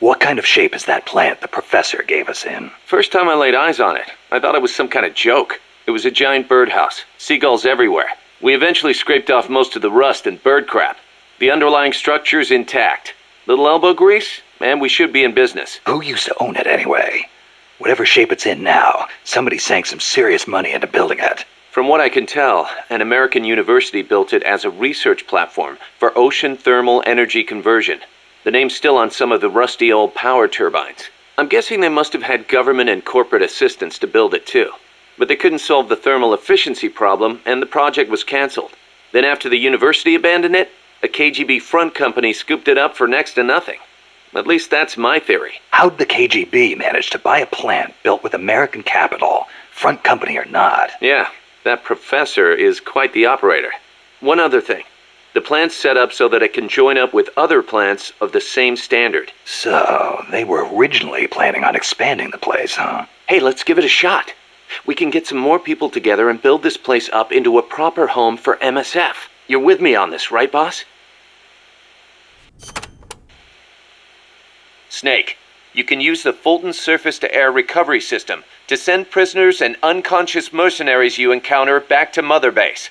What kind of shape is that plant the professor gave us in? First time I laid eyes on it, I thought it was some kind of joke. It was a giant birdhouse, seagulls everywhere. We eventually scraped off most of the rust and bird crap. The underlying structure's intact. Little elbow grease? Man, we should be in business. Who used to own it anyway? Whatever shape it's in now, somebody sank some serious money into building it. From what I can tell, an American university built it as a research platform for ocean thermal energy conversion. The name's still on some of the rusty old power turbines. I'm guessing they must have had government and corporate assistance to build it too. But they couldn't solve the thermal efficiency problem, and the project was canceled. Then after the university abandoned it, a KGB front company scooped it up for next to nothing. At least that's my theory. How'd the KGB manage to buy a plant built with American capital, front company or not? Yeah, that professor is quite the operator. One other thing. The plant's set up so that it can join up with other plants of the same standard. So, they were originally planning on expanding the place, huh? Hey, let's give it a shot. We can get some more people together and build this place up into a proper home for MSF. You're with me on this, right, boss? Snake, you can use the Fulton surface-to-air recovery system to send prisoners and unconscious mercenaries you encounter back to Mother Base.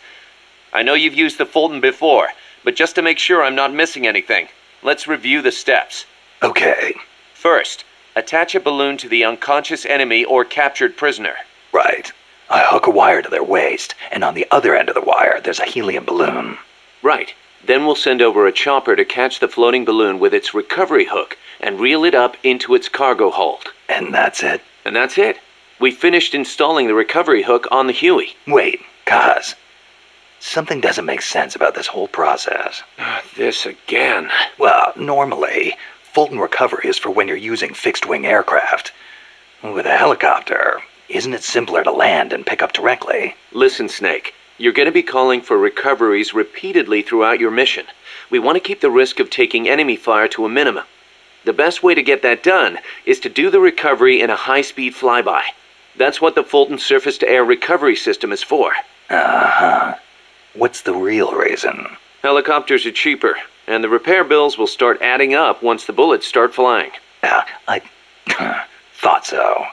I know you've used the Fulton before, but just to make sure I'm not missing anything, let's review the steps. Okay. First, attach a balloon to the unconscious enemy or captured prisoner. Right. I hook a wire to their waist, and on the other end of the wire, there's a helium balloon. Right. Then we'll send over a chopper to catch the floating balloon with its recovery hook and reel it up into its cargo hold. And that's it? And that's it. We finished installing the recovery hook on the Huey. Wait, Kaz. Something doesn't make sense about this whole process. This again. Well, normally, Fulton recovery is for when you're using fixed-wing aircraft. With a helicopter, isn't it simpler to land and pick up directly? Listen, Snake. You're going to be calling for recoveries repeatedly throughout your mission. We want to keep the risk of taking enemy fire to a minimum. The best way to get that done is to do the recovery in a high-speed flyby. That's what the Fulton surface-to-air recovery system is for. Uh-huh. What's the real reason? Helicopters are cheaper, and the repair bills will start adding up once the bullets start flying. I thought so.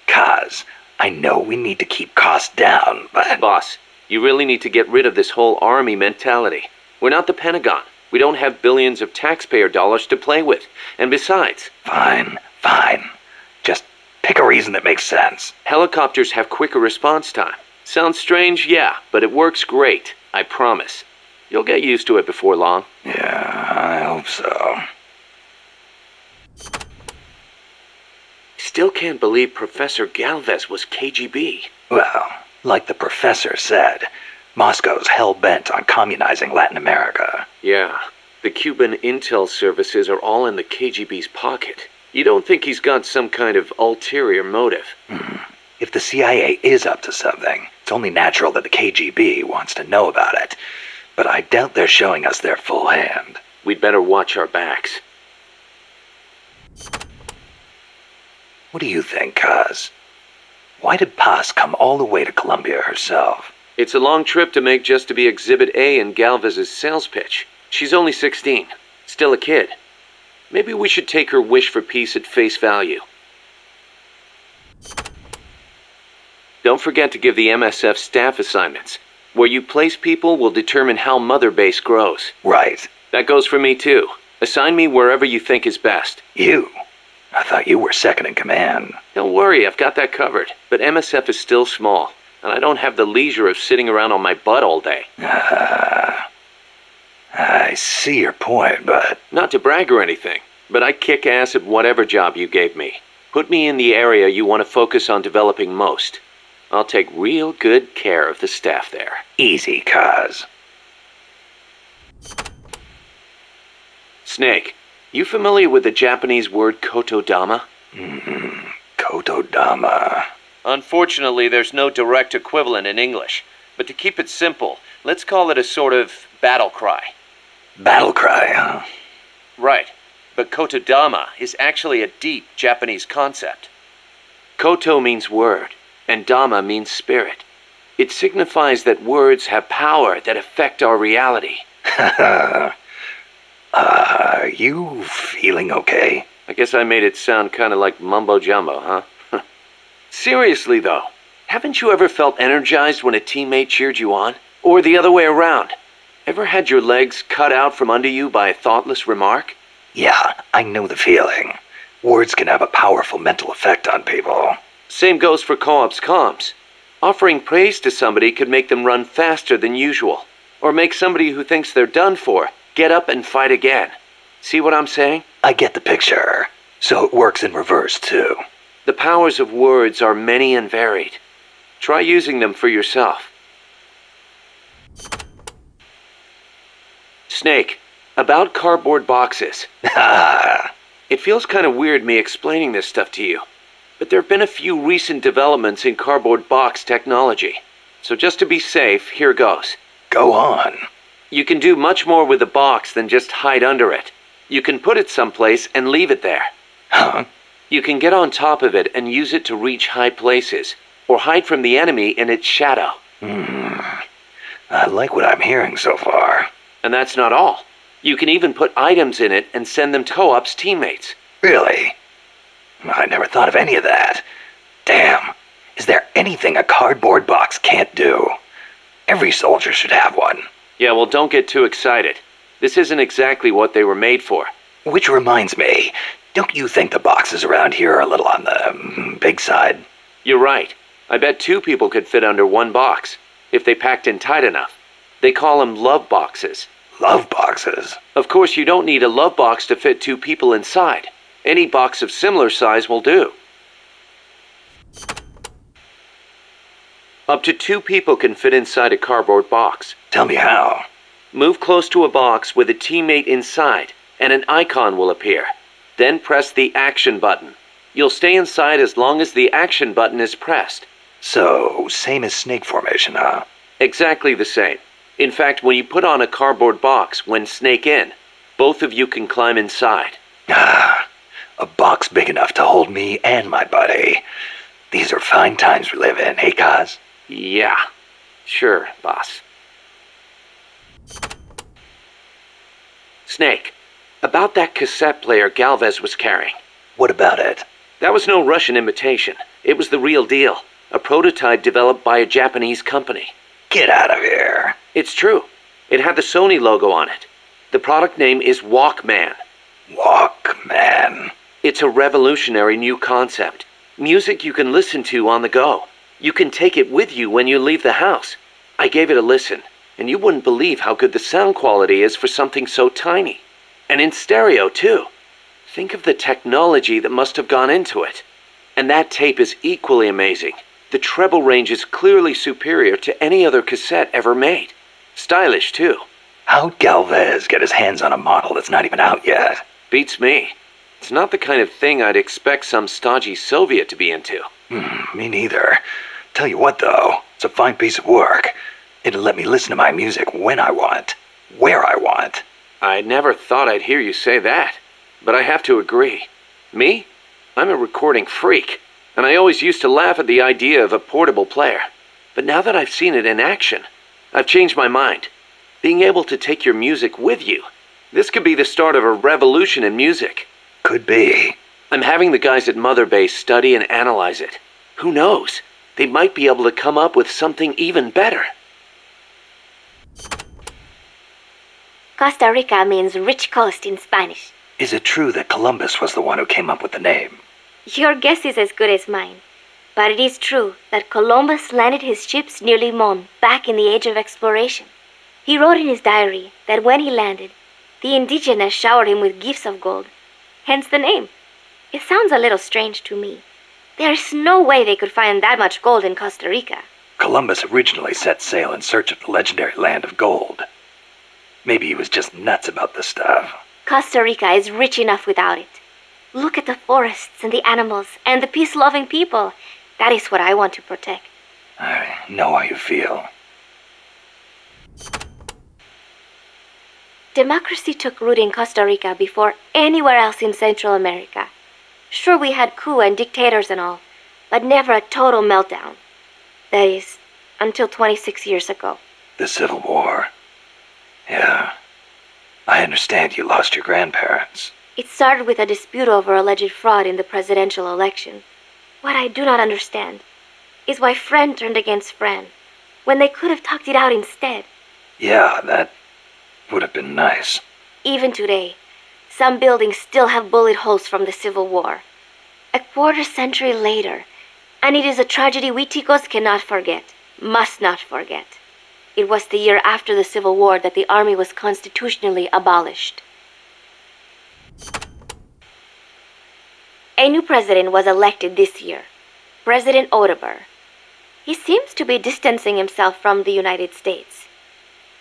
Kaz, I know we need to keep costs down, but... Boss, you really need to get rid of this whole army mentality. We're not the Pentagon. We don't have billions of taxpayer dollars to play with. And besides... Fine. Just pick a reason that makes sense. Helicopters have quicker response time. Sounds strange, yeah, but it works great. I promise. You'll get used to it before long. Yeah, I hope so. Still can't believe Professor Galvez was KGB. Well, like the professor said, Moscow's hell-bent on communizing Latin America. Yeah, the Cuban intel services are all in the KGB's pocket. You don't think he's got some kind of ulterior motive? If the CIA is up to something, it's only natural that the KGB wants to know about it. But I doubt they're showing us their full hand. We'd better watch our backs. What do you think, Kaz? Why did Paz come all the way to Colombia herself? It's a long trip to make just to be Exhibit A in Galvez's sales pitch. She's only 16, still a kid. Maybe we should take her wish for peace at face value. Don't forget to give the MSF staff assignments. Where you place people will determine how Mother Base grows. Right. That goes for me too. Assign me wherever you think is best. You? I thought you were second in command. Don't worry, I've got that covered. But MSF is still small, and I don't have the leisure of sitting around on my butt all day. I see your point, but... Not to brag or anything, but I kick ass at whatever job you gave me. Put me in the area you want to focus on developing most. I'll take real good care of the staff there. Easy, Kaz. Snake, you familiar with the Japanese word kotodama? Kotodama. Unfortunately, there's no direct equivalent in English. But to keep it simple, let's call it a sort of battle cry. Battle cry, huh? Right. But kotodama is actually a deep Japanese concept. Koto means word, and dama means spirit. It signifies that words have power that affect our reality. Are you feeling okay? I guess I made it sound kind of like mumbo-jumbo, huh? Seriously, though, haven't you ever felt energized when a teammate cheered you on? Or the other way around? Ever had your legs cut out from under you by a thoughtless remark? Yeah, I know the feeling. Words can have a powerful mental effect on people. Same goes for co-op's comms. Offering praise to somebody could make them run faster than usual, or make somebody who thinks they're done for get up and fight again. See what I'm saying? I get the picture. So it works in reverse, too. The powers of words are many and varied. Try using them for yourself. Snake, about cardboard boxes. It feels kind of weird me explaining this stuff to you, but there have been a few recent developments in cardboard box technology. So just to be safe, here goes. Go on. You can do much more with a box than just hide under it. You can put it someplace and leave it there. Huh? You can get on top of it and use it to reach high places, or hide from the enemy in its shadow. I like what I'm hearing so far. And that's not all. You can even put items in it and send them to co-op's teammates. Really? I never thought of any of that. Damn. Is there anything a cardboard box can't do? Every soldier should have one. Yeah, well, don't get too excited. This isn't exactly what they were made for. Which reminds me, don't you think the boxes around here are a little on the big side? You're right. I bet 2 people could fit under one box, if they packed in tight enough. They call them love boxes. Love boxes? Of course, you don't need a love box to fit 2 people inside. Any box of similar size will do. Up to 2 people can fit inside a cardboard box. Tell me how. Move close to a box with a teammate inside, and an icon will appear. Then press the action button. You'll stay inside as long as the action button is pressed. So, same as snake formation, huh? Exactly the same. In fact, when you put on a cardboard box when snake in, both of you can climb inside. A box big enough to hold me and my buddy. These are fine times we live in, hey, Kaz? Yeah. Sure, boss. Snake, about that cassette player Galvez was carrying. What about it? That was no Russian imitation. It was the real deal. A prototype developed by a Japanese company. Get out of here. It's true. It had the Sony logo on it. The product name is Walkman. Walkman. It's a revolutionary new concept. Music you can listen to on the go. You can take it with you when you leave the house. I gave it a listen, and you wouldn't believe how good the sound quality is for something so tiny. And in stereo, too. Think of the technology that must have gone into it. And that tape is equally amazing. The treble range is clearly superior to any other cassette ever made. Stylish, too. How'd Galvez get his hands on a model that's not even out yet? Beats me. It's not the kind of thing I'd expect some stodgy Soviet to be into. Me neither. Tell you what, though, it's a fine piece of work. It'll let me listen to my music when I want, where I want. I never thought I'd hear you say that, but I have to agree. Me? I'm a recording freak, and I always used to laugh at the idea of a portable player. But now that I've seen it in action, I've changed my mind. Being able to take your music with you, this could be the start of a revolution in music. Could be. I'm having the guys at Mother Base study and analyze it. Who knows? They might be able to come up with something even better. Costa Rica means rich coast in Spanish. Is it true that Columbus was the one who came up with the name? Your guess is as good as mine. But it is true that Columbus landed his ships near Limon back in the age of exploration. He wrote in his diary that when he landed, the indigenous showered him with gifts of gold. Hence the name. It sounds a little strange to me. There's no way they could find that much gold in Costa Rica. Columbus originally set sail in search of the legendary land of gold. Maybe he was just nuts about this stuff. Costa Rica is rich enough without it. Look at the forests and the animals and the peace-loving people. That is what I want to protect. I know how you feel. Democracy took root in Costa Rica before anywhere else in Central America. Sure, we had coup and dictators and all, but never a total meltdown. That is, until 26 years ago. The Civil War. Yeah. I understand you lost your grandparents. It started with a dispute over alleged fraud in the presidential election. What I do not understand is why friend turned against friend, when they could have talked it out instead. Yeah, that would have been nice. Even today, some buildings still have bullet holes from the Civil War. A quarter century later, and it is a tragedy we Ticos cannot forget, must not forget. It was the year after the Civil War that the army was constitutionally abolished. A new president was elected this year, President Otaber. He seems to be distancing himself from the United States.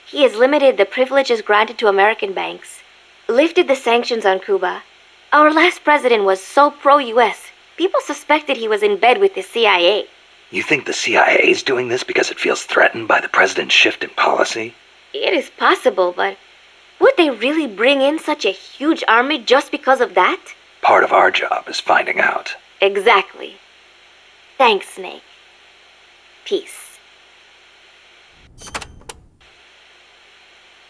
He has limited the privileges granted to American banks, lifted the sanctions on Cuba. Our last president was so pro-US, people suspected he was in bed with the CIA. You think the CIA's doing this because it feels threatened by the president's shift in policy? It is possible, but would they really bring in such a huge army just because of that? Part of our job is finding out. Exactly. Thanks, Snake. Peace.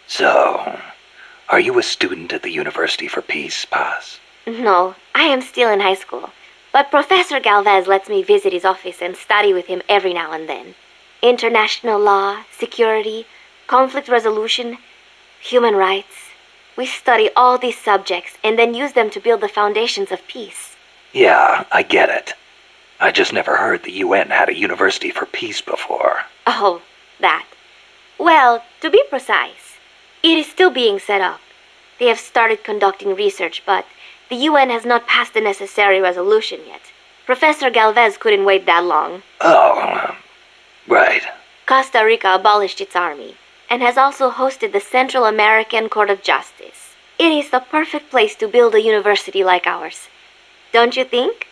So, are you a student at the University for Peace, Paz? No, I am still in high school, but Professor Galvez lets me visit his office and study with him every now and then. International law, security, conflict resolution, human rights. We study all these subjects and then use them to build the foundations of peace. Yeah, I get it. I just never heard the UN had a University for Peace before. Oh, that. Well, to be precise, it is still being set up. They have started conducting research, but the UN has not passed the necessary resolution yet. Professor Galvez couldn't wait that long. Oh, right. Costa Rica abolished its army and has also hosted the Central American Court of Justice. It is the perfect place to build a university like ours. Don't you think?